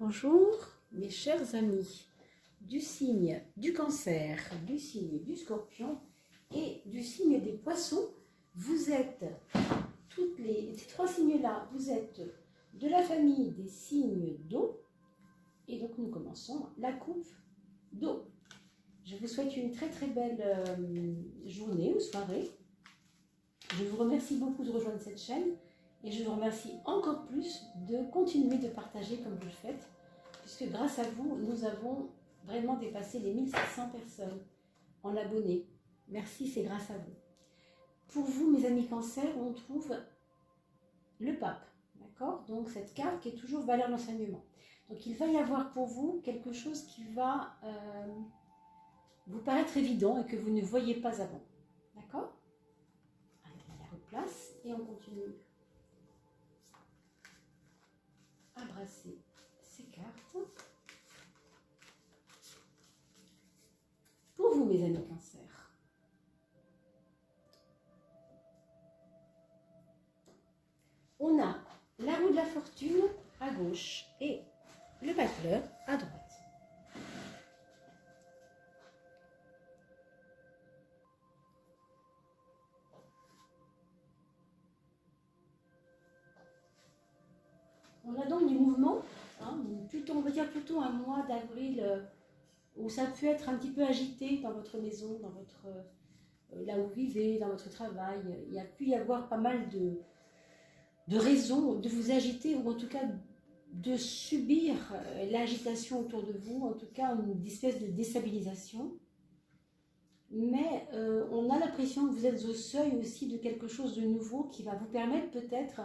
Bonjour mes chers amis du signe du Cancer, du signe du Scorpion et du signe des Poissons. Vous êtes ces trois signes-là, vous êtes de la famille des signes d'eau. Et donc nous commençons la coupe d'eau. Je vous souhaite une très très belle journée ou soirée. Je vous remercie beaucoup de rejoindre cette chaîne et je vous remercie encore plus de continuer de partager comme vous le faites, puisque grâce à vous, nous avons vraiment dépassé les 1600 personnes en abonnés. Merci, c'est grâce à vous. Pour vous, mes amis Cancer, on trouve le pape, d'accord? Donc cette carte qui est toujours valeur d'enseignement. Donc il va y avoir pour vous quelque chose qui va vous paraître évident et que vous ne voyez pas avant, d'accord? Allez, on la replace et on continue à brasser ces cartes. Pour vous, mes amis Cancer, on a la roue de la fortune à gauche et le battleur à droite. On a donc du mouvement, hein, on va dire plutôt un mois d'avril où ça peut être un petit peu agité dans votre maison, dans votre, là où vous vivez, dans votre travail. Il y a pu y avoir pas mal de raisons de vous agiter ou en tout cas de subir l'agitation autour de vous, en tout cas une espèce de déstabilisation. Mais on a l'impression que vous êtes au seuil aussi de quelque chose de nouveau qui va vous permettre peut-être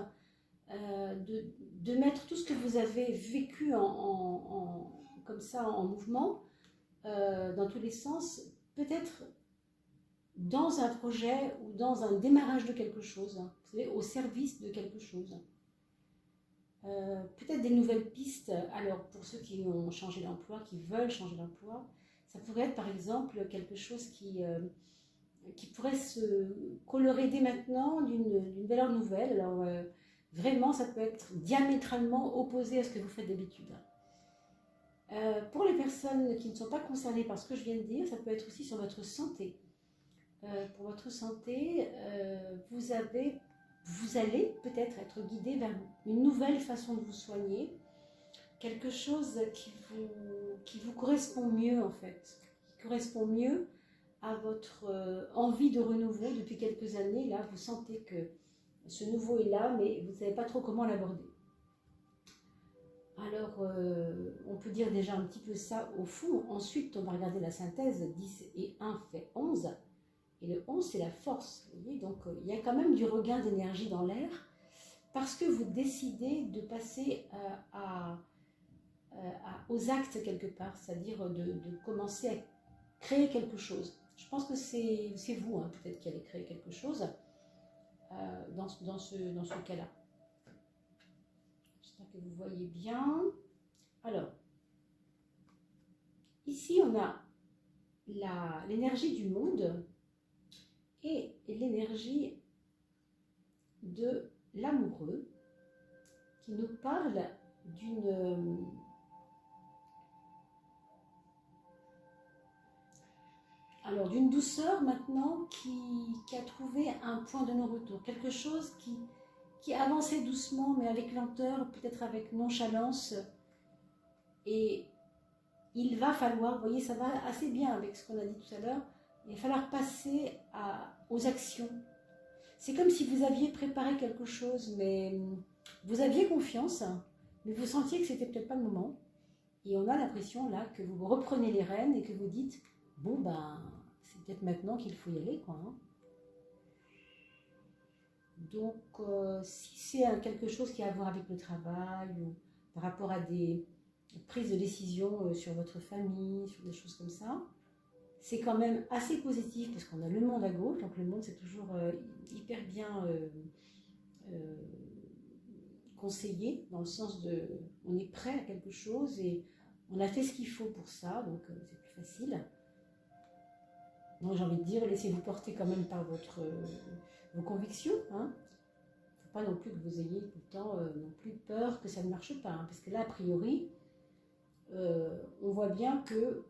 de mettre tout ce que vous avez vécu comme ça en mouvement, dans tous les sens, peut-être dans un projet ou dans un démarrage de quelque chose, vous savez, au service de quelque chose. Peut-être des nouvelles pistes. Alors pour ceux qui ont changé d'emploi, qui veulent changer d'emploi, ça pourrait être par exemple quelque chose qui pourrait se colorer dès maintenant d'une valeur nouvelle. Alors vraiment ça peut être diamétralement opposé à ce que vous faites d'habitude. Pour les personnes qui ne sont pas concernées par ce que je viens de dire, ça peut être aussi sur votre santé. Pour votre santé, vous allez peut-être être guidé vers une nouvelle façon de vous soigner, quelque chose qui vous correspond mieux en fait, qui correspond mieux à votre envie de renouveau depuis quelques années. Là, vous sentez que ce nouveau est là, mais vous ne savez pas trop comment l'aborder. Alors, on peut dire déjà un petit peu ça au fond. Ensuite, on va regarder la synthèse. 10 et 1 fait 11. Et le 11, c'est la force. Vous voyez, donc, il y a quand même du regain d'énergie dans l'air parce que vous décidez de passer aux actes quelque part, c'est-à-dire de commencer à créer quelque chose. Je pense que c'est vous, hein, peut-être, qui allez créer quelque chose dans ce cas-là. J'espère que vous voyez bien. Alors, ici, on a l'énergie du monde et l'énergie de l'amoureux qui nous parle d'une douceur maintenant qui a trouvé un point de non-retour, quelque chose qui avançait doucement mais avec lenteur, peut-être avec nonchalance. Et il va falloir, vous voyez, ça va assez bien avec ce qu'on a dit tout à l'heure, il va falloir passer aux actions. C'est comme si vous aviez préparé quelque chose, mais vous aviez confiance, mais vous sentiez que c'était peut-être pas le moment. Et on a l'impression là que vous reprenez les rênes et que vous dites, bon ben, c'est peut-être maintenant qu'il faut y aller, quoi. Hein. Donc, si c'est quelque chose qui a à voir avec le travail ou par rapport à des prises de décision sur votre famille, sur des choses comme ça, c'est quand même assez positif parce qu'on a le monde à gauche, donc le monde c'est toujours hyper bien conseillé, dans le sens de on est prêt à quelque chose et on a fait ce qu'il faut pour ça, donc c'est plus facile. Donc j'ai envie de dire, laissez-vous porter quand même par vos convictions. Hein. Il ne faut pas non plus que vous ayez tout le temps non plus peur que ça ne marche pas, hein, parce que là, a priori, on voit bien que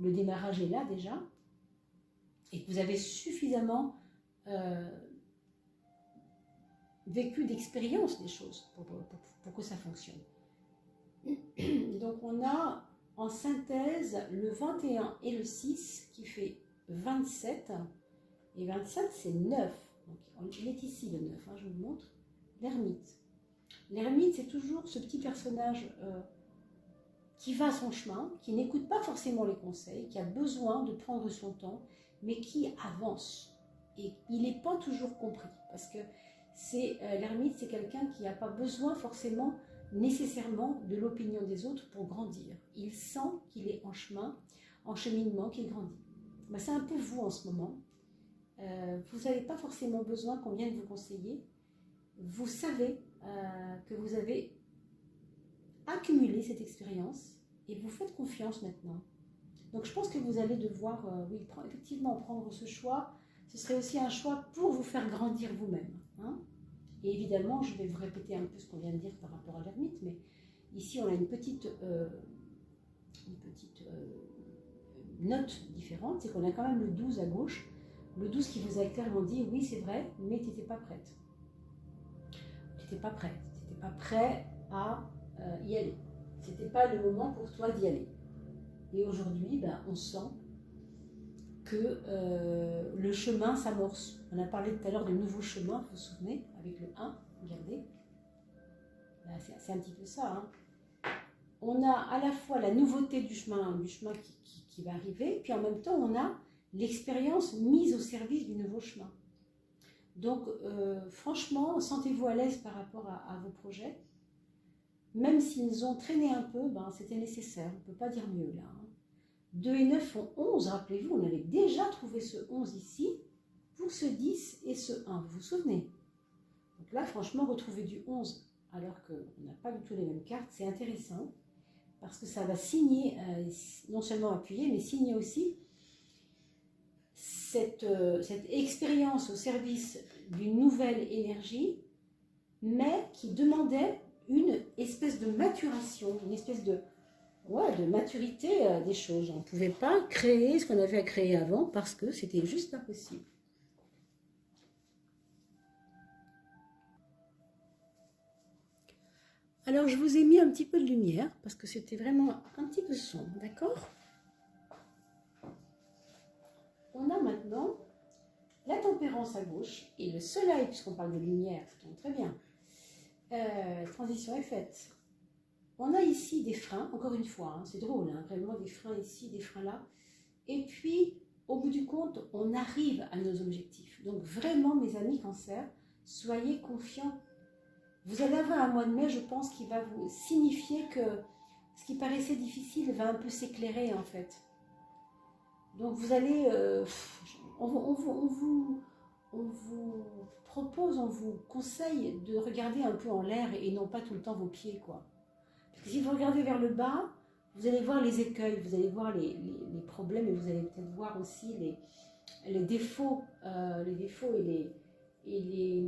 le démarrage est là déjà et que vous avez suffisamment vécu d'expérience des choses pour que ça fonctionne. Donc on a en synthèse le 21 et le 6 qui fait 27. Et 27 c'est 9. Donc, il est ici le 9, hein, je vous montre. L'ermite. L'ermite c'est toujours ce petit personnage qui va son chemin, qui n'écoute pas forcément les conseils, qui a besoin de prendre son temps, mais qui avance. Et il n'est pas toujours compris. Parce que l'ermite c'est quelqu'un qui n'a pas besoin forcément nécessairement de l'opinion des autres pour grandir. Il sent qu'il est en cheminement, qu'il grandit. Ben, c'est un peu vous en ce moment. Vous n'avez pas forcément besoin qu'on vienne vous conseiller. Vous savez que vous avez accumulé cette expérience et vous faites confiance maintenant. Donc je pense que vous allez devoir effectivement prendre ce choix. Ce serait aussi un choix pour vous faire grandir vous-même. Hein. Et évidemment, je vais vous répéter un peu ce qu'on vient de dire par rapport à l'ermite, mais ici on a une petite note différente, c'est qu'on a quand même le 12 à gauche, le 12 qui vous a clairement dit oui c'est vrai, mais tu n'étais pas prête. Tu n'étais pas prête, tu n'étais pas prêt à y aller. C'était pas le moment pour toi d'y aller. Et aujourd'hui, on sent que le chemin s'amorce. On a parlé tout à l'heure de nouveau chemin, vous vous souvenez, avec le 1, regardez. C'est un petit peu ça. Hein. On a à la fois la nouveauté du chemin qui va arriver, puis en même temps, on a l'expérience mise au service du nouveau chemin. Donc, franchement, sentez-vous à l'aise par rapport à vos projets. Même s'ils ont traîné un peu, c'était nécessaire. On ne peut pas dire mieux là. Hein. 2 et 9 font 11, rappelez-vous, on avait déjà trouvé ce 11 ici, pour ce 10 et ce 1, vous vous souvenez? Donc là, franchement, retrouver du 11, alors qu'on n'a pas du tout les mêmes cartes, c'est intéressant, parce que ça va signer, non seulement appuyer, mais signer aussi cette expérience au service d'une nouvelle énergie, mais qui demandait une espèce de maturation, une espèce de maturité des choses. On ne pouvait pas créer ce qu'on avait à créer avant parce que c'était juste pas possible. Alors je vous ai mis un petit peu de lumière parce que c'était vraiment un petit peu sombre, d'accord? On a maintenant la tempérance à gauche et le soleil, puisqu'on parle de lumière, donc très bien. Transition est faite. On a ici des freins, encore une fois, hein, c'est drôle, hein, vraiment des freins ici, des freins là. Et puis, au bout du compte, on arrive à nos objectifs. Donc vraiment, mes amis Cancer, soyez confiants. Vous allez avoir un mois de mai, je pense, qui va vous signifier que ce qui paraissait difficile va un peu s'éclairer en fait. Donc vous allez, on vous propose, on vous conseille de regarder un peu en l'air et non pas tout le temps vos pieds, quoi. Parce que si vous regardez vers le bas, vous allez voir les écueils, vous allez voir les problèmes et vous allez peut-être voir aussi les défauts et les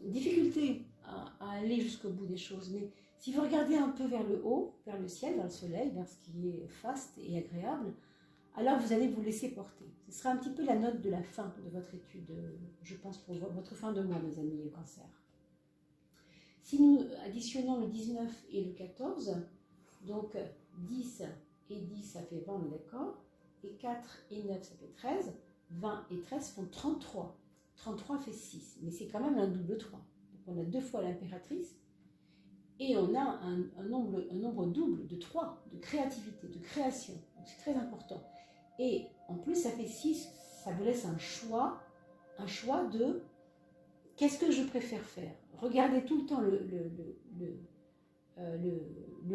difficultés à aller jusqu'au bout des choses. Mais si vous regardez un peu vers le haut, vers le ciel, vers le soleil, vers ce qui est faste et agréable, alors vous allez vous laisser porter. Ce sera un petit peu la note de la fin de votre étude, je pense, pour votre fin de mois, mes amis Cancer. Si nous additionnons le 19 et le 14, donc 10 et 10, ça fait 20, on est d'accord, et 4 et 9, ça fait 13, 20 et 13 font 33. 33 fait 6, mais c'est quand même un double 3. Donc on a 2 fois l'impératrice, et on a un nombre double de 3, de créativité, de création. Donc c'est très important. Et en plus, ça fait 6, ça vous laisse un choix de qu'est-ce que je préfère faire. Regardez tout le temps le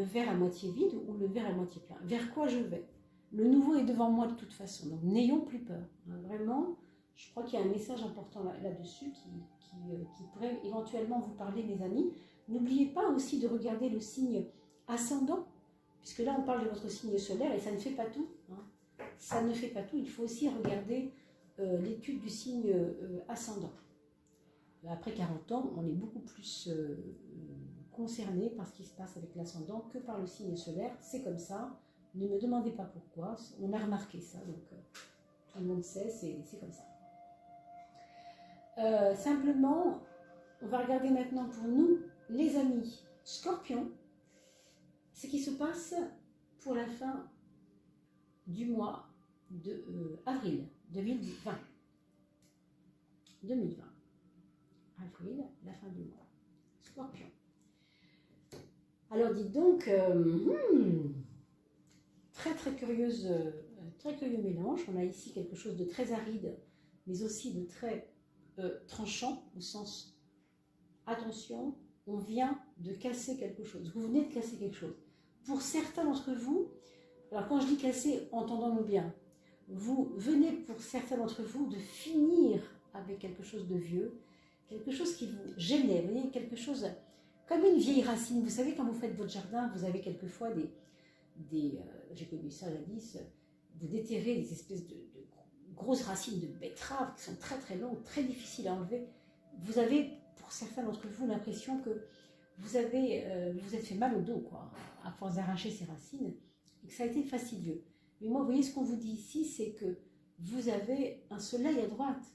verre à moitié vide ou le verre à moitié plein. Vers quoi je vais? Le nouveau est devant moi de toute façon, donc n'ayons plus peur. Vraiment, je crois qu'il y a un message important là-dessus qui pourrait éventuellement vous parler, mes amis. N'oubliez pas aussi de regarder le signe ascendant, puisque là on parle de votre signe solaire et ça ne fait pas tout. Hein. Ça ne fait pas tout, il faut aussi regarder l'étude du signe ascendant. Après 40 ans, on est beaucoup plus concerné par ce qui se passe avec l'ascendant que par le signe solaire. C'est comme ça. Ne me demandez pas pourquoi. On a remarqué ça, donc tout le monde sait, c'est comme ça. Simplement, on va regarder maintenant pour nous, les amis Scorpions, ce qui se passe pour la fin du mois de avril 2020. Avril, la fin du mois. Scorpion. Alors dites donc, très curieux mélange. On a ici quelque chose de très aride, mais aussi de très tranchant, au sens, attention, on vient de casser quelque chose. Vous venez de casser quelque chose. Pour certains d'entre vous, alors quand je dis casser, entendons-nous bien, vous venez pour certains d'entre vous de finir avec quelque chose de vieux, quelque chose qui vous gênait, vous voyez, quelque chose comme une vieille racine. Vous savez, quand vous faites votre jardin, vous avez quelquefois j'ai connu ça jadis, vous déterrez des espèces de grosses racines de betteraves qui sont très très longues, très difficiles à enlever. Vous avez, pour certains d'entre vous, l'impression que vous êtes fait mal au dos, quoi, à force d'arracher ces racines, et que ça a été fastidieux. Mais moi, vous voyez, ce qu'on vous dit ici, c'est que vous avez un soleil à droite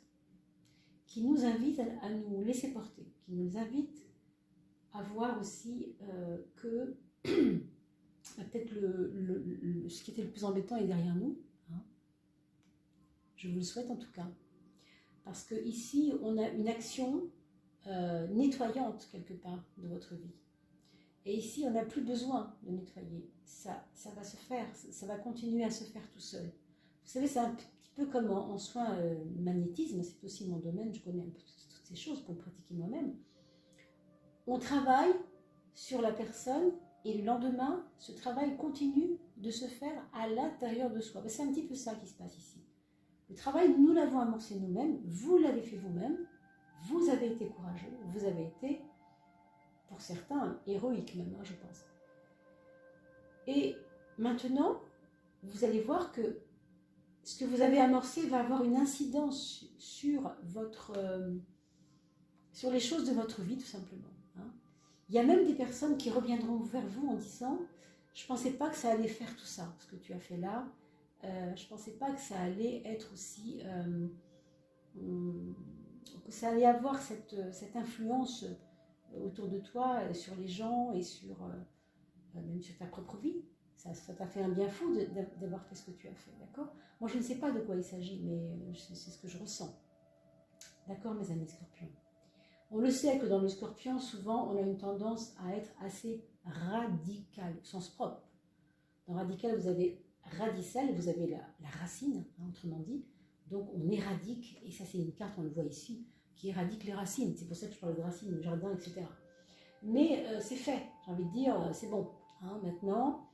qui nous invite à nous laisser porter, qui nous invite à voir aussi que peut-être ce qui était le plus embêtant est derrière nous. Hein. Je vous le souhaite en tout cas. Parce que ici, on a une action nettoyante quelque part de votre vie. Et ici, on n'a plus besoin de nettoyer. Ça va se faire, ça va continuer à se faire tout seul. Vous savez, c'est un petit peu comme en soins magnétisme, c'est aussi mon domaine, je connais un peu toutes ces choses pour pratiquer moi-même. On travaille sur la personne et le lendemain, ce travail continue de se faire à l'intérieur de soi. C'est un petit peu ça qui se passe ici. Le travail, nous l'avons amorcé nous-mêmes, vous l'avez fait vous-même, vous avez été courageux, vous avez été, pour certains, héroïque même, je pense. Et maintenant, vous allez voir que ce que vous avez amorcé va avoir une incidence sur les choses de votre vie, tout simplement. Hein. Il y a même des personnes qui reviendront vers vous en disant « Je ne pensais pas que ça allait faire tout ça, ce que tu as fait là. Je ne pensais pas que ça allait être aussi... que ça allait avoir cette influence autour de toi, sur les gens et même sur ta propre vie. Ça t'a fait un bien fou d'avoir fait ce que tu as fait, d'accord? Moi, je ne sais pas de quoi il s'agit, mais c'est ce que je ressens. D'accord, mes amis Scorpions? On le sait que dans le Scorpion, souvent, on a une tendance à être assez radical, au sens propre. Dans radical, vous avez radicelle, vous avez la racine, hein, autrement dit. Donc, on éradique, et ça, c'est une carte, on le voit ici, qui éradique les racines. C'est pour ça que je parle de racines, le jardin, etc. Mais c'est fait, j'ai envie de dire, c'est bon. Hein, maintenant,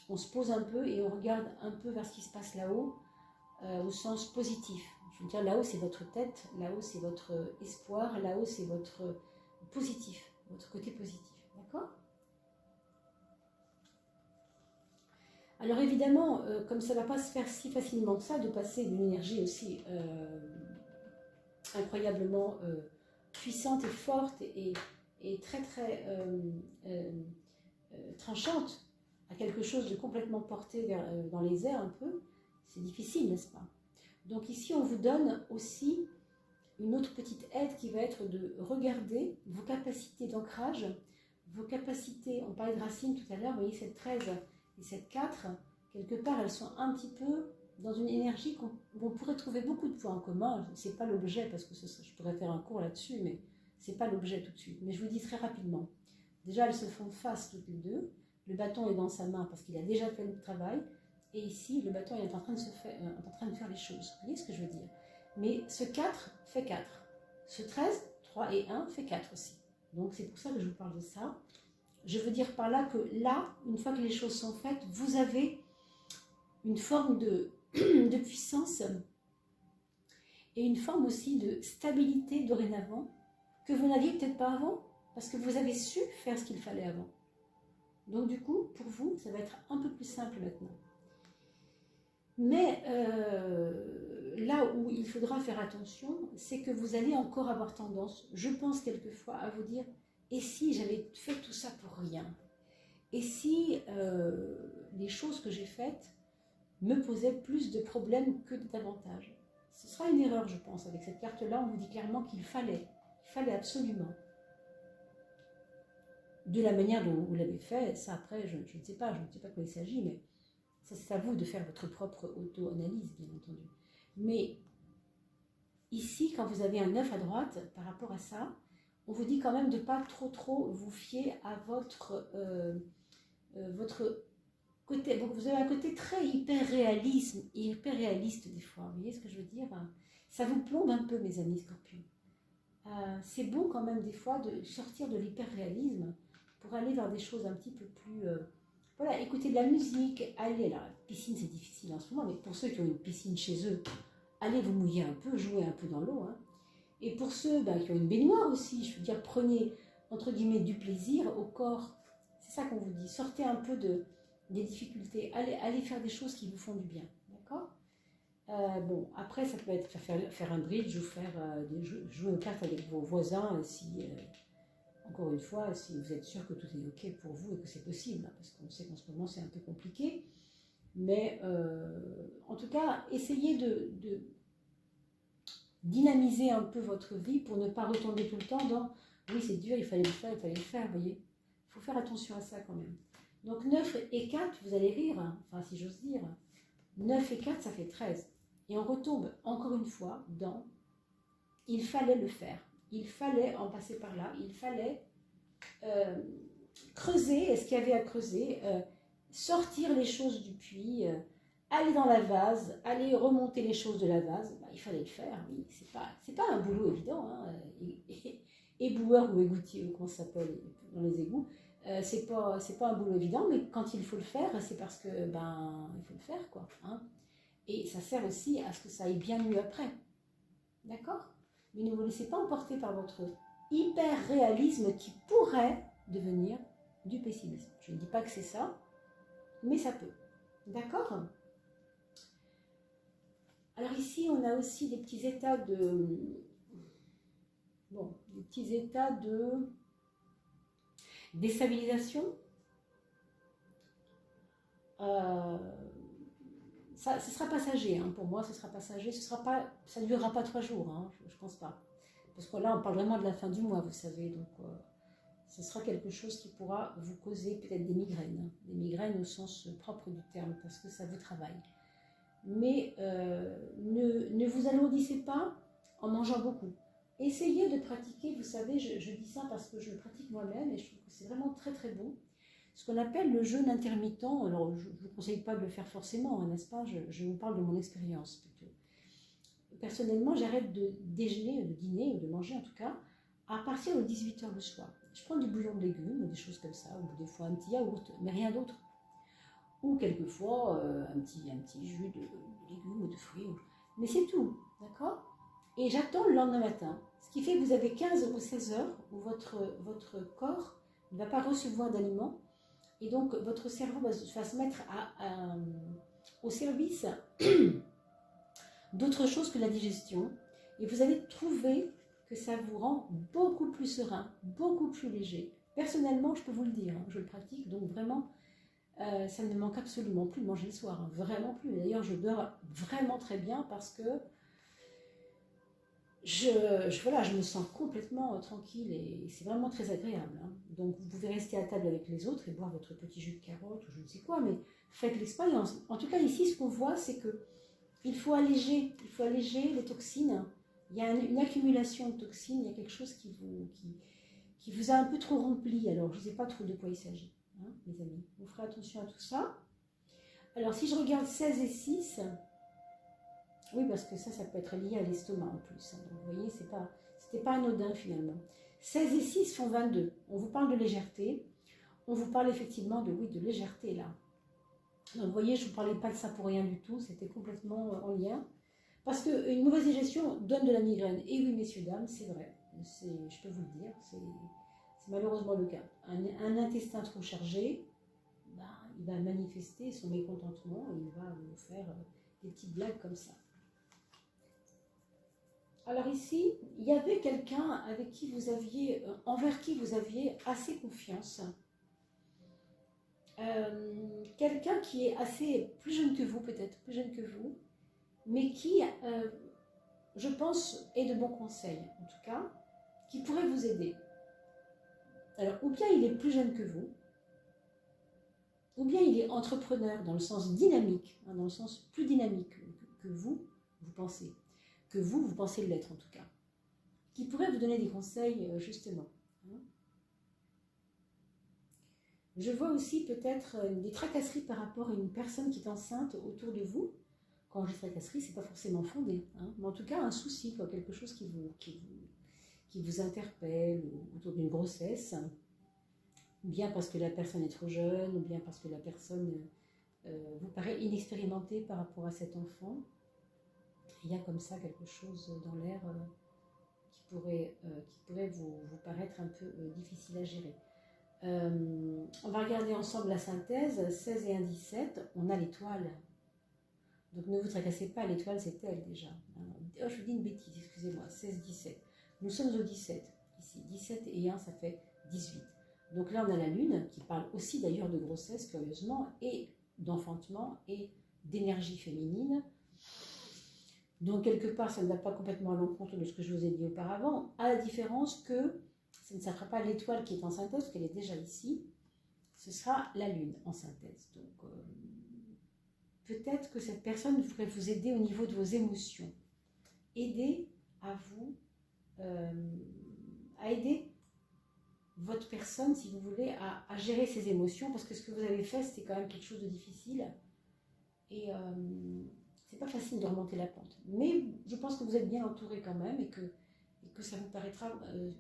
on se pose un peu et on regarde un peu vers ce qui se passe là-haut, au sens positif. Je veux dire, là-haut, c'est votre tête, là-haut, c'est votre espoir, là-haut, c'est votre positif, votre côté positif. D'accord? Alors évidemment, comme ça ne va pas se faire si facilement que ça, de passer d'une énergie aussi incroyablement puissante et forte et très très tranchante à quelque chose de complètement porté dans les airs un peu, c'est difficile, n'est-ce pas? Donc ici, on vous donne aussi une autre petite aide qui va être de regarder vos capacités d'ancrage, vos capacités, on parlait de racines tout à l'heure, vous voyez cette 13 et cette 4, quelque part, elles sont un petit peu dans une énergie où on pourrait trouver beaucoup de points en commun. Ce n'est pas l'objet, parce que je pourrais faire un cours là-dessus, mais ce n'est pas l'objet tout de suite. Mais je vous dis très rapidement. Déjà, elles se font face toutes les deux. Le bâton est dans sa main parce qu'il a déjà fait le travail. Et ici, le bâton est en train de faire les choses. Vous voyez ce que je veux dire? Mais ce 4 fait 4. Ce 13, 3 et 1 fait 4 aussi. Donc c'est pour ça que je vous parle de ça. Je veux dire par là que là, une fois que les choses sont faites, vous avez une forme de puissance et une forme aussi de stabilité dorénavant que vous n'aviez peut-être pas avant, parce que vous avez su faire ce qu'il fallait avant. Donc du coup, pour vous, ça va être un peu plus simple maintenant. Mais là où il faudra faire attention, c'est que vous allez encore avoir tendance, je pense quelquefois, à vous dire et si j'avais fait tout ça pour rien? Et si les choses que j'ai faites me posaient plus de problèmes que d'avantages? Ce sera une erreur, je pense. Avec cette carte-là, on vous dit clairement qu'il fallait absolument. De la manière dont vous l'avez fait, ça après, je ne sais pas, je ne sais pas de quoi il s'agit, mais ça c'est à vous de faire votre propre auto-analyse, bien entendu. Mais ici, quand vous avez un 9 à droite, par rapport à ça, on vous dit quand même de ne pas trop vous fier à votre côté. Donc vous avez un côté très hyper réaliste des fois, vous voyez ce que je veux dire? Ça vous plombe un peu, mes amis Scorpions. C'est bon quand même des fois de sortir de l'hyper-réalisme pour aller vers des choses un petit peu plus... voilà, écouter de la musique, aller là, la piscine c'est difficile en ce moment, mais pour ceux qui ont une piscine chez eux, allez vous mouiller un peu, jouer un peu dans l'eau. Hein. Et pour ceux qui ont une baignoire aussi, je veux dire, prenez entre guillemets du plaisir au corps. C'est ça qu'on vous dit, sortez un peu des difficultés, allez faire des choses qui vous font du bien, d'accord? Bon, après, ça peut être faire un bridge ou jouer aux cartes avec vos voisins si, encore une fois, si vous êtes sûr que tout est OK pour vous et que c'est possible, hein, parce qu'on sait qu'en ce moment c'est un peu compliqué. Mais en tout cas, essayez de dynamiser un peu votre vie pour ne pas retomber tout le temps dans oui, c'est dur, il fallait le faire, vous voyez. Il faut faire attention à ça quand même. Donc 9 et 4, vous allez rire, hein, enfin si j'ose dire. 9 et 4, ça fait 13. Et on retombe encore une fois dans il fallait le faire. Il fallait en passer par là. Il fallait creuser ce qu'il y avait à creuser, sortir les choses du puits, aller dans la vase, aller remonter les choses de la vase. Il fallait le faire, oui. C'est pas un boulot évident. Hein. Éboueur ou égoutier, ou comment ça s'appelle dans les égouts, c'est pas un boulot évident, mais quand il faut le faire, c'est parce que il faut le faire, quoi. Hein. Et ça sert aussi à ce que ça aille bien mieux après. D'accord? Mais ne vous laissez pas emporter par votre hyper-réalisme qui pourrait devenir du pessimisme. Je ne dis pas que c'est ça, mais ça peut. D'accord? Alors ici, on a aussi des petits états de... Bon, des petits états de déstabilisation. Ce sera passager, hein, pour moi, ce sera passager. Ça ne durera pas 3 jours, hein, je ne pense pas. Parce que là, on parle vraiment de la fin du mois, vous savez. Donc, ce sera quelque chose qui pourra vous causer peut-être des migraines. Hein, des migraines au sens propre du terme, parce que ça vous travaille. Mais ne vous alourdissez pas en mangeant beaucoup. Essayez de pratiquer, vous savez, je dis ça parce que je le pratique moi-même et je trouve que c'est vraiment très très bon. Ce qu'on appelle le jeûne intermittent, alors je ne vous conseille pas de le faire forcément, hein, n'est-ce pas, je vous parle de mon expérience plutôt. Personnellement, j'arrête de déjeuner, de dîner, ou de manger en tout cas, à partir de 18h le soir. Je prends du bouillon de légumes, ou des choses comme ça, ou des fois un petit yaourt, mais rien d'autre. Ou quelquefois un petit jus de légumes ou de fruits. Mais c'est tout, d'accord? Et j'attends le lendemain matin. Ce qui fait que vous avez 15 ou 16 heures où votre corps ne va pas recevoir d'aliments. Et donc, votre cerveau va se mettre au service d'autre chose que la digestion. Et vous allez trouver que ça vous rend beaucoup plus serein, beaucoup plus léger. Personnellement, je peux vous le dire, hein, je le pratique, donc vraiment, ça ne me manque absolument plus de manger le soir, hein, vraiment plus. D'ailleurs, je dors vraiment très bien parce que je me sens complètement tranquille et c'est vraiment très agréable. Hein. Donc, vous pouvez rester à table avec les autres et boire votre petit jus de carotte ou je ne sais quoi, mais faites l'expérience. En tout cas, ici, ce qu'on voit, c'est que il faut alléger les toxines. Il y a une accumulation de toxines, il y a quelque chose qui vous a un peu trop rempli. Alors, je ne sais pas trop de quoi il s'agit, hein, mes amis. Vous ferez attention à tout ça. Alors, si je regarde 16 et 6... Oui, parce que ça peut être lié à l'estomac en plus. Hein. Donc, vous voyez, c'était pas anodin finalement. 16 et 6 font 22. On vous parle de légèreté. On vous parle effectivement de légèreté là. Donc, vous voyez, je ne vous parlais pas de ça pour rien du tout. C'était complètement en lien. Parce qu'une mauvaise digestion donne de la migraine. Et oui, messieurs, dames, c'est vrai. Je peux vous le dire. C'est malheureusement le cas. Un intestin trop chargé, il va manifester son mécontentement et il va vous faire des petites blagues comme ça. Alors ici, il y avait quelqu'un avec qui vous aviez, envers qui vous aviez assez confiance. Quelqu'un qui est assez plus jeune que vous, peut-être plus jeune que vous, mais qui, je pense, est de bons conseils, en tout cas, qui pourrait vous aider. Alors, ou bien il est plus jeune que vous, ou bien il est entrepreneur dans le sens dynamique, hein, dans le sens plus dynamique que vous, vous pensez. Que vous pensez l'être en tout cas. Qui pourrait vous donner des conseils, justement. Hein. Je vois aussi peut-être des tracasseries par rapport à une personne qui est enceinte autour de vous. Quand je dis tracasserie, ce n'est pas forcément fondé. Hein, mais en tout cas, un souci, quoi, quelque chose qui vous interpelle autour d'une grossesse. Ou bien parce que la personne est trop jeune, ou bien parce que la personne vous paraît inexpérimentée par rapport à cet enfant. Il y a comme ça quelque chose dans l'air qui pourrait vous paraître un peu difficile à gérer. On va regarder ensemble la synthèse. 16 et 1, 17, on a l'étoile. Donc ne vous tracassez pas, l'étoile c'est elle déjà. Oh, je vous dis une bêtise, excusez-moi, 16, 17. Nous sommes au 17 ici. 17 et 1, ça fait 18. Donc là on a la lune, qui parle aussi d'ailleurs de grossesse, curieusement, et d'enfantement, et d'énergie féminine. Donc quelque part ça ne va pas complètement à l'encontre de ce que je vous ai dit auparavant, à la différence que ce ne sera pas l'étoile qui est en synthèse, parce qu'elle est déjà ici, ce sera la lune en synthèse. Donc peut-être que cette personne pourrait vous aider au niveau de vos émotions, aider à vous, à aider votre personne, si vous voulez, à gérer ses émotions, parce que ce que vous avez fait, c'était quand même quelque chose de difficile, et c'est pas facile de remonter la pente. Mais je pense que vous êtes bien entouré quand même, et que ça vous paraîtra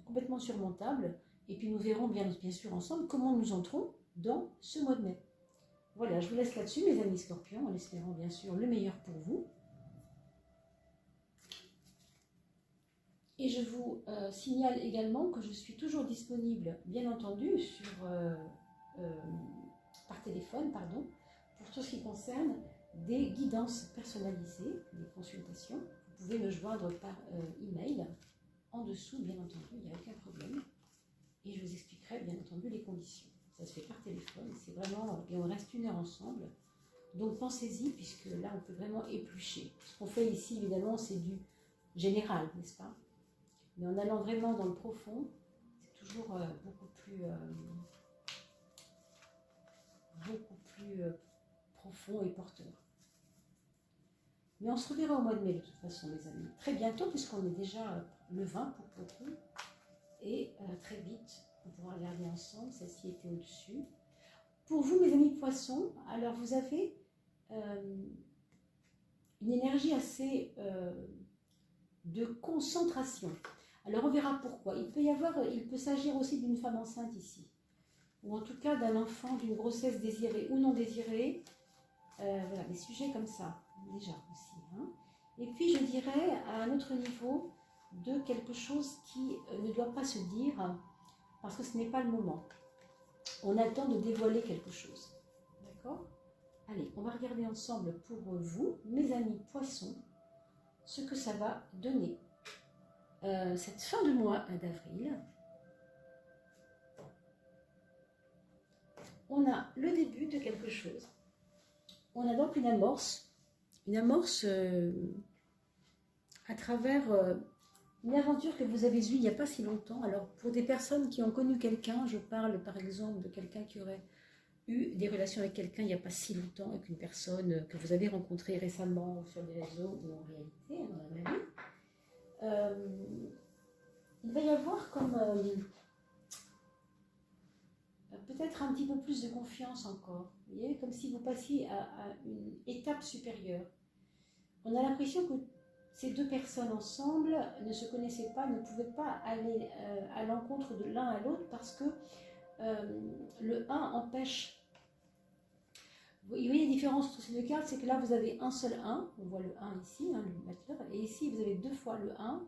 complètement surmontable, et puis nous verrons bien sûr ensemble comment nous entrons dans ce mois de mai. Voilà, je vous laisse là-dessus, mes amis scorpions, en espérant bien sûr le meilleur pour vous. Et je vous signale également que je suis toujours disponible, bien entendu, par téléphone, pour tout ce qui concerne des guidances personnalisées, des consultations. Vous pouvez me joindre par email, en dessous, bien entendu, il n'y a aucun problème. Et je vous expliquerai, bien entendu, les conditions. Ça se fait par téléphone, c'est vraiment, et on reste 1 heure ensemble. Donc pensez-y, puisque là, on peut vraiment éplucher. Ce qu'on fait ici, évidemment, c'est du général, n'est-ce pas? Mais en allant vraiment dans le profond, c'est toujours beaucoup plus profond et porteur. Mais on se reverra au mois de mai, de toute façon, mes amis. Très bientôt, puisqu'on est déjà le 20 pour beaucoup. Et très vite, on pourra regarder ensemble, celle-ci était au-dessus. Pour vous, mes amis poissons, alors vous avez une énergie assez de concentration. Alors on verra pourquoi. Il peut s'agir aussi d'une femme enceinte ici, ou en tout cas d'un enfant, d'une grossesse désirée ou non désirée. Voilà, des sujets comme ça, déjà aussi. Hein. Et puis je dirais à un autre niveau de quelque chose qui ne doit pas se dire, parce que ce n'est pas le moment. On attend de dévoiler quelque chose. D'accord ? Allez, on va regarder ensemble pour vous, mes amis poissons, ce que ça va donner. Cette fin de mois d'avril, on a le début de quelque chose. On a donc une amorce à travers une aventure que vous avez eue il n'y a pas si longtemps. Alors pour des personnes qui ont connu quelqu'un, je parle par exemple de quelqu'un qui aurait eu des relations avec quelqu'un il n'y a pas si longtemps, avec une personne que vous avez rencontrée récemment sur les réseaux ou en réalité, dans la vraie vie. Il va y avoir comme peut-être un petit peu plus de confiance encore. Vous voyez, comme si vous passiez à une étape supérieure. On a l'impression que ces deux personnes ensemble ne se connaissaient pas, ne pouvaient pas aller à l'encontre de l'un à l'autre parce que le 1 empêche. Vous voyez la différence entre ces deux cartes, c'est que là vous avez un seul 1, on voit le 1 ici, hein, le batteur, et ici vous avez 2 fois le 1,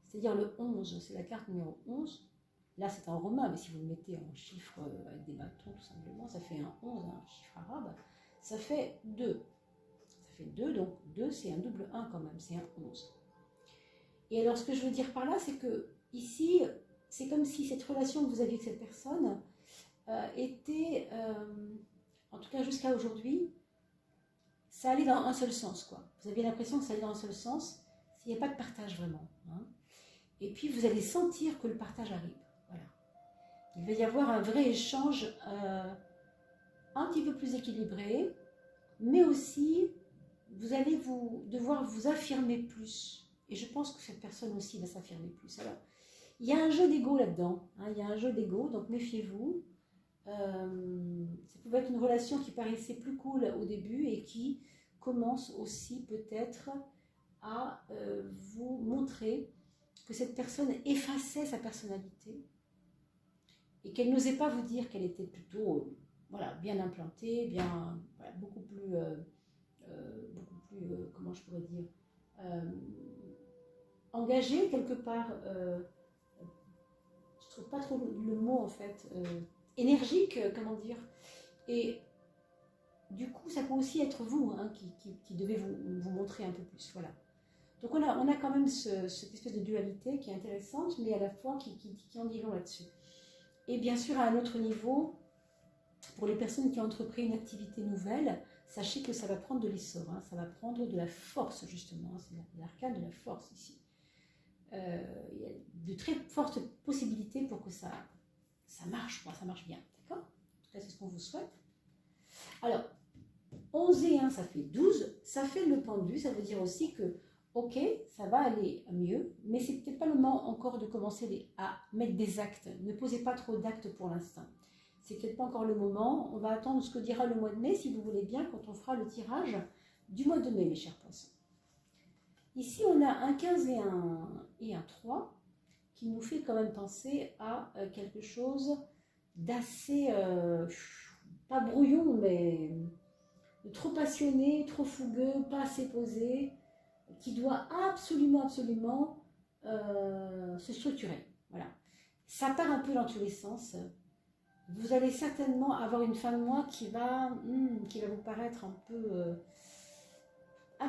c'est-à-dire le 11, c'est la carte numéro 11. Là c'est en romain, mais si vous le mettez en chiffre avec des bâtons tout simplement, ça fait un 11, un chiffre arabe, ça fait 2. Ça fait 2, donc 2 c'est un double 1 quand même, c'est un 11. Et alors, ce que je veux dire par là, c'est que ici, c'est comme si cette relation que vous aviez avec cette personne était, en tout cas jusqu'à aujourd'hui, ça allait dans un seul sens, quoi. Vous aviez l'impression que ça allait dans un seul sens, s'il n'y a pas de partage vraiment. Hein. Et puis, vous allez sentir que le partage arrive. Voilà. Il va y avoir un vrai échange un petit peu plus équilibré, mais aussi, vous allez devoir vous affirmer plus. Et je pense que cette personne aussi va s'affirmer plus. Alors, il y a un jeu d'ego là-dedans. Hein, il y a un jeu d'ego, donc méfiez-vous. Ça pouvait être une relation qui paraissait plus cool au début et qui commence aussi peut-être à vous montrer que cette personne effaçait sa personnalité et qu'elle n'osait pas vous dire qu'elle était plutôt voilà, bien implantée, bien, voilà, beaucoup plus, comment je pourrais dire, engagée quelque part, je trouve pas trop le mot en fait, énergique, comment dire, et du coup ça peut aussi être vous hein, qui devez vous montrer un peu plus, voilà. Donc on a quand même cette espèce de dualité qui est intéressante, mais à la fois qui en dit long là-dessus. Et bien sûr, à un autre niveau, pour les personnes qui ont entrepris une activité nouvelle, sachez que ça va prendre de l'essor, hein, ça va prendre de la force justement, hein, c'est l'arcane de la force ici. Il y a de très fortes possibilités pour que ça marche, quoi, ça marche bien, d'accord? En tout cas, c'est ce qu'on vous souhaite. Alors, 11 et 1, ça fait 12, ça fait le pendu, ça veut dire aussi que ok, ça va aller mieux, mais c'est peut-être pas le moment encore de commencer à mettre des actes. Ne posez pas trop d'actes pour l'instant. C'est peut-être pas encore le moment. On va attendre ce que dira le mois de mai, si vous voulez bien, quand on fera le tirage du mois de mai, mes chers poissons. Ici, on a un 15 et un 3 qui nous fait quand même penser à quelque chose d'assez, pas brouillon, mais trop passionné, trop fougueux, pas assez posé, qui doit absolument se structurer. Voilà. Ça part un peu dans tous les sens. Vous allez certainement avoir une fin de mois qui va vous paraître un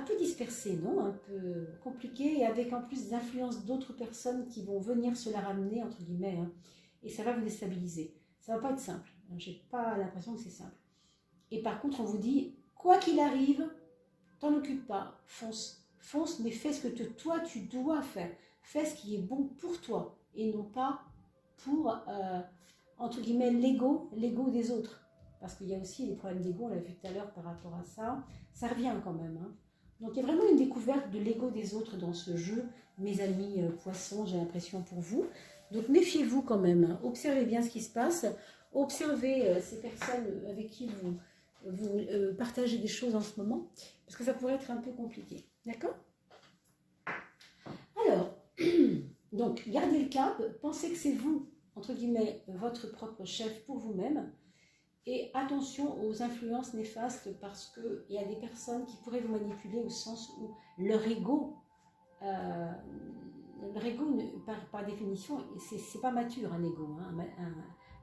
peu dispersée, non? Un peu compliquée, et avec en plus des influences d'autres personnes qui vont venir se la ramener, entre guillemets, hein, et ça va vous déstabiliser. Ça ne va pas être simple. J'ai pas l'impression que c'est simple. Et par contre, on vous dit, quoi qu'il arrive, t'en occupe pas, fonce. Fonce, mais fais ce que toi tu dois faire. Fais ce qui est bon pour toi et non pas pour, entre guillemets, l'ego des autres. Parce qu'il y a aussi les problèmes d'ego, on l'a vu tout à l'heure par rapport à ça. Ça revient quand même. Hein. Donc il y a vraiment une découverte de l'ego des autres dans ce jeu, mes amis poissons, j'ai l'impression pour vous. Donc méfiez-vous quand même. Hein. Observez bien ce qui se passe. Observez ces personnes avec qui vous partagez des choses en ce moment, parce que ça pourrait être un peu compliqué. D'accord? Alors, donc, gardez le cap, pensez que c'est vous, entre guillemets, votre propre chef pour vous-même, et attention aux influences néfastes, parce qu'il y a des personnes qui pourraient vous manipuler au sens où leur ego, par définition, c'est pas mature un ego. Hein.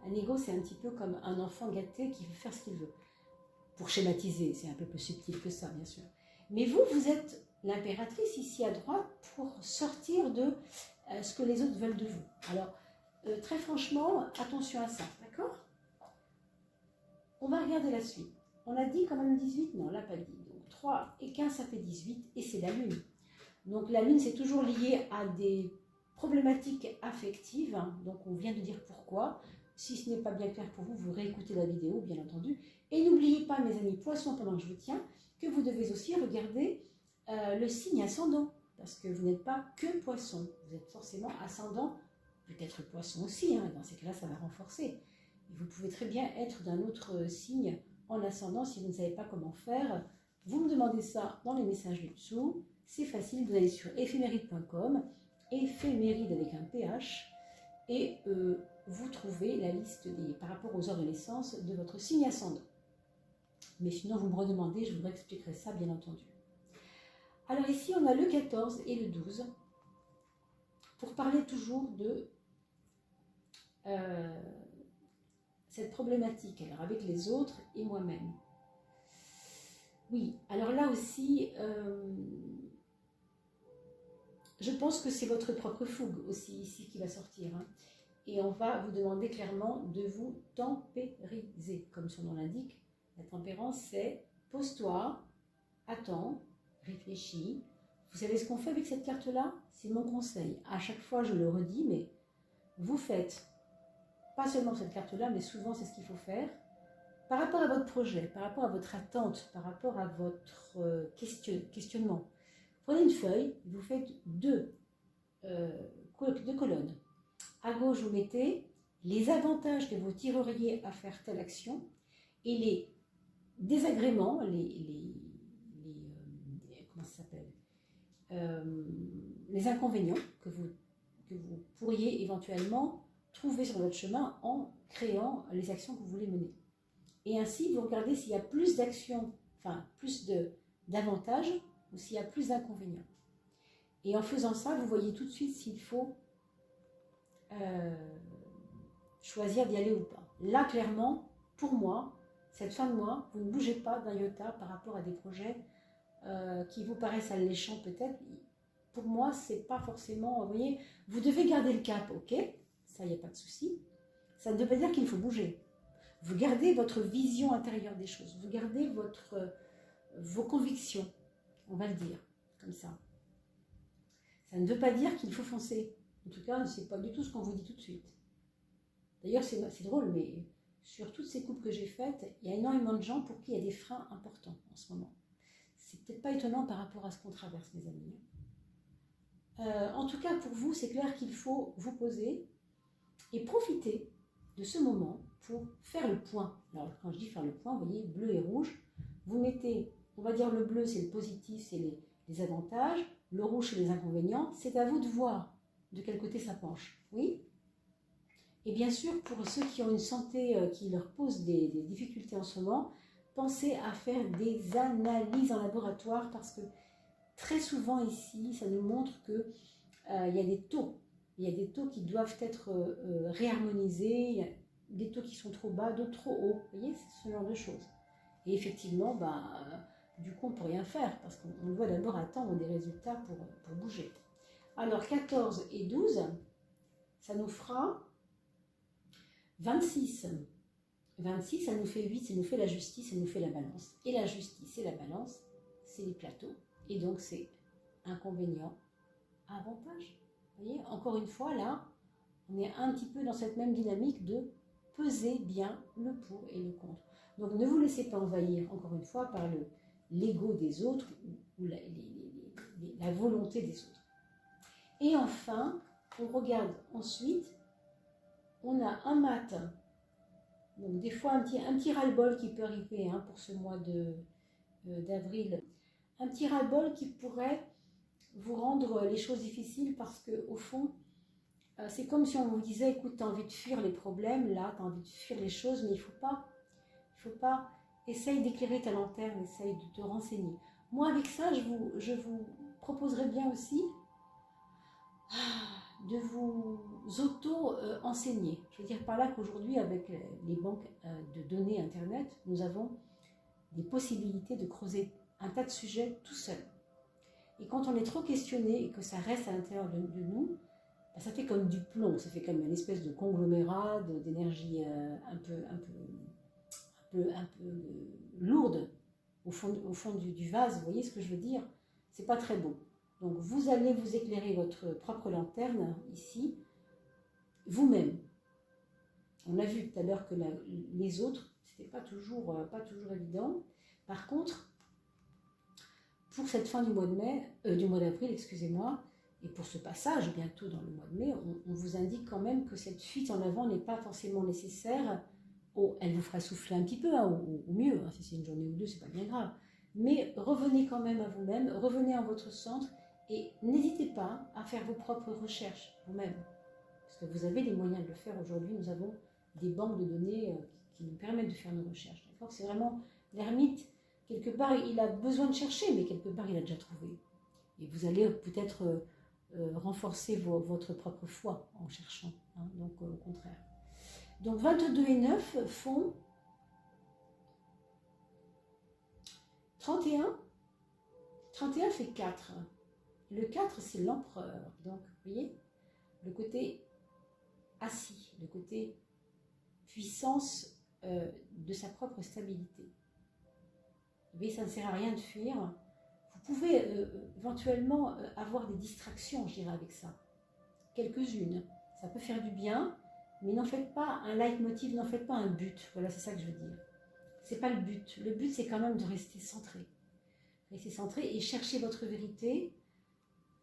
Un ego, c'est un petit peu comme un enfant gâté qui veut faire ce qu'il veut. Pour schématiser, c'est un peu plus subtil que ça, bien sûr. Mais vous êtes l'impératrice ici à droite pour sortir de ce que les autres veulent de vous. Alors, très franchement, attention à ça, d'accord? On va regarder la suite. On a dit quand même 18? Non, on l'a pas dit. Donc 3 et 15, ça fait 18, et c'est la Lune. Donc la Lune, c'est toujours lié à des problématiques affectives, hein, donc on vient de dire pourquoi. Si ce n'est pas bien clair pour vous, vous réécoutez la vidéo, bien entendu. Et n'oubliez pas, mes amis poissons, pendant que je vous tiens, que vous devez aussi regarder le signe ascendant, parce que vous n'êtes pas que poisson, vous êtes forcément ascendant, peut-être poisson aussi, hein, dans ces cas-là, ça va renforcer. Et vous pouvez très bien être d'un autre signe en ascendant si vous ne savez pas comment faire. Vous me demandez ça dans les messages du dessous, c'est facile, vous allez sur éphéméride.com, éphéméride avec un PH, et vous trouvez la liste par rapport aux heures de naissance de votre signe ascendant. Mais sinon, vous me redemandez, je vous expliquerai ça, bien entendu. Alors ici, on a le 14 et le 12, pour parler toujours de cette problématique, alors avec les autres et moi-même. Oui, alors là aussi, je pense que c'est votre propre fougue aussi ici qui va sortir. Hein. Et on va vous demander clairement de vous tempériser. Comme son nom l'indique, la tempérance, c'est pose-toi, attends, réfléchis. Vous savez ce qu'on fait avec cette carte-là? C'est mon conseil. À chaque fois, je le redis, mais vous faites, pas seulement cette carte-là, mais souvent c'est ce qu'il faut faire. Par rapport à votre projet, par rapport à votre attente, par rapport à votre questionnement, prenez une feuille, vous faites deux colonnes. À gauche, vous mettez les avantages que vous tireriez à faire telle action et les désagréments, comment ça s'appelle, les inconvénients que vous pourriez éventuellement trouver sur votre chemin en créant les actions que vous voulez mener. Et ainsi, vous regardez s'il y a plus d'actions, enfin plus d'avantages ou s'il y a plus d'inconvénients. Et en faisant ça, vous voyez tout de suite s'il faut choisir d'y aller ou pas. Là, clairement, pour moi, cette fin de mois, vous ne bougez pas d'un iota par rapport à des projets qui vous paraissent alléchants peut-être. Pour moi, c'est pas forcément... Vous voyez, vous devez garder le cap, ok? Ça, il n'y a pas de souci. Ça ne veut pas dire qu'il faut bouger. Vous gardez votre vision intérieure des choses. Vous gardez vos convictions, on va le dire, comme ça. Ça ne veut pas dire qu'il faut foncer. En tout cas, ce n'est pas du tout ce qu'on vous dit tout de suite. D'ailleurs, c'est drôle, mais sur toutes ces coupes que j'ai faites, il y a énormément de gens pour qui il y a des freins importants en ce moment. C'est peut-être pas étonnant par rapport à ce qu'on traverse, mes amis. En tout cas, pour vous, c'est clair qu'il faut vous poser et profiter de ce moment pour faire le point. Alors, quand je dis faire le point, vous voyez, bleu et rouge, vous mettez, on va dire le bleu, c'est le positif, c'est les avantages, le rouge, c'est les inconvénients. C'est à vous de voir de quel côté ça penche. Oui? Et bien sûr, pour ceux qui ont une santé qui leur pose des difficultés en ce moment, pensez à faire des analyses en laboratoire parce que très souvent ici, ça nous montre qu'il y a des taux. Il y a des taux qui doivent être réharmonisés, il y a des taux qui sont trop bas, d'autres trop hauts. Vous voyez, c'est ce genre de choses. Et effectivement, du coup, on ne peut rien faire parce qu'on doit d'abord attendre des résultats pour bouger. Alors, 14 et 12, ça nous fera 26. 26, ça nous fait 8, ça nous fait la justice, ça nous fait la balance. Et la justice et la balance, c'est les plateaux. Et donc, c'est inconvénient, avantage. Vous voyez, encore une fois, là, on est un petit peu dans cette même dynamique de peser bien le pour et le contre. Donc, ne vous laissez pas envahir, encore une fois, par l'ego des autres ou la volonté des autres. Et enfin, on regarde ensuite, on a un mat. Donc, des fois, un petit ras-le-bol qui peut arriver pour ce mois d'avril. Un petit ras-le-bol qui pourrait vous rendre les choses difficiles parce qu'au fond, c'est comme si on vous disait, écoute, tu as envie de fuir les problèmes, là, tu as envie de fuir les choses, mais il faut pas, essaye d'éclairer ta lanterne, essaye de te renseigner. Moi, avec ça, je vous proposerais bien aussi de vous auto-enseigner. Je veux dire par là qu'aujourd'hui, avec les banques de données Internet, nous avons des possibilités de creuser un tas de sujets tout seul. Et quand on est trop questionné et que ça reste à l'intérieur de nous, ça fait comme du plomb, ça fait comme une espèce de conglomérat d'énergie un peu lourde au fond du vase. Vous voyez ce que je veux dire? C'est pas très beau. Donc vous allez vous éclairer votre propre lanterne ici, vous-même. On a vu tout à l'heure que les autres, c'était pas toujours évident. Par contre, pour cette fin du mois d'avril, excusez-moi, et pour ce passage bientôt dans le mois de mai, on vous indique quand même que cette fuite en avant n'est pas forcément nécessaire. Elle vous fera souffler un petit peu, ou mieux, si c'est une journée ou deux, c'est pas bien grave. Mais revenez quand même à vous-même, revenez en votre centre et n'hésitez pas à faire vos propres recherches vous-même. Parce que vous avez les moyens de le faire aujourd'hui. Nous avons des banques de données qui nous permettent de faire nos recherches. D'accord ? C'est vraiment l'ermite. Quelque part, il a besoin de chercher, mais quelque part, il a déjà trouvé. Et vous allez peut-être renforcer votre propre foi en cherchant. Donc, au contraire. Donc, 22 et 9 font 31. 31 fait 4. Le 4, c'est l'empereur. Donc, vous voyez, le côté assis, le côté puissance de sa propre stabilité. Vous voyez, ça ne sert à rien de fuir. Vous pouvez éventuellement avoir des distractions, je dirais, avec ça. Quelques-unes. Ça peut faire du bien, mais n'en faites pas un leitmotiv, n'en faites pas un but. Voilà, c'est ça que je veux dire. C'est pas le but. Le but, c'est quand même de rester centré. Rester centré et chercher votre vérité,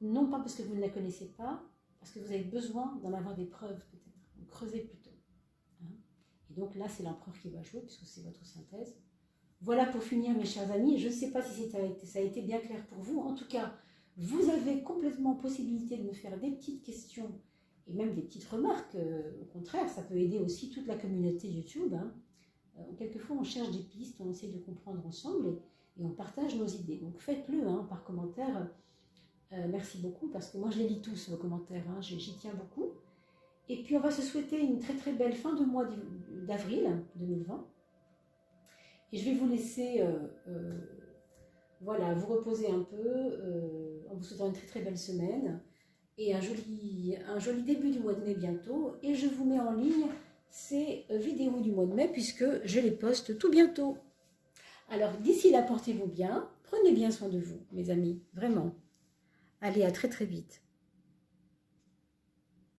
non pas parce que vous ne la connaissez pas, parce que vous avez besoin d'en avoir des preuves, peut-être. Donc, creusez plutôt. Hein. Et donc là, c'est l'empereur qui va jouer, puisque c'est votre synthèse. Voilà pour finir, mes chers amis. Je ne sais pas si ça a été bien clair pour vous. En tout cas, vous avez complètement possibilité de me faire des petites questions et même des petites remarques. Au contraire, ça peut aider aussi toute la communauté YouTube. Hein. Quelquefois, on cherche des pistes, on essaie de comprendre ensemble et on partage nos idées. Donc, faites-le hein, par commentaire. Merci beaucoup, parce que moi, je les lis tous, vos commentaires. Hein. J'y tiens beaucoup. Et puis, on va se souhaiter une très, très belle fin de mois d'avril 2020. Et je vais vous laisser voilà, vous reposer un peu en vous souhaitant une très très belle semaine et un joli début du mois de mai bientôt. Et je vous mets en ligne ces vidéos du mois de mai puisque je les poste tout bientôt. Alors d'ici là, portez-vous bien, prenez bien soin de vous, mes amis, vraiment. Allez, à très très vite.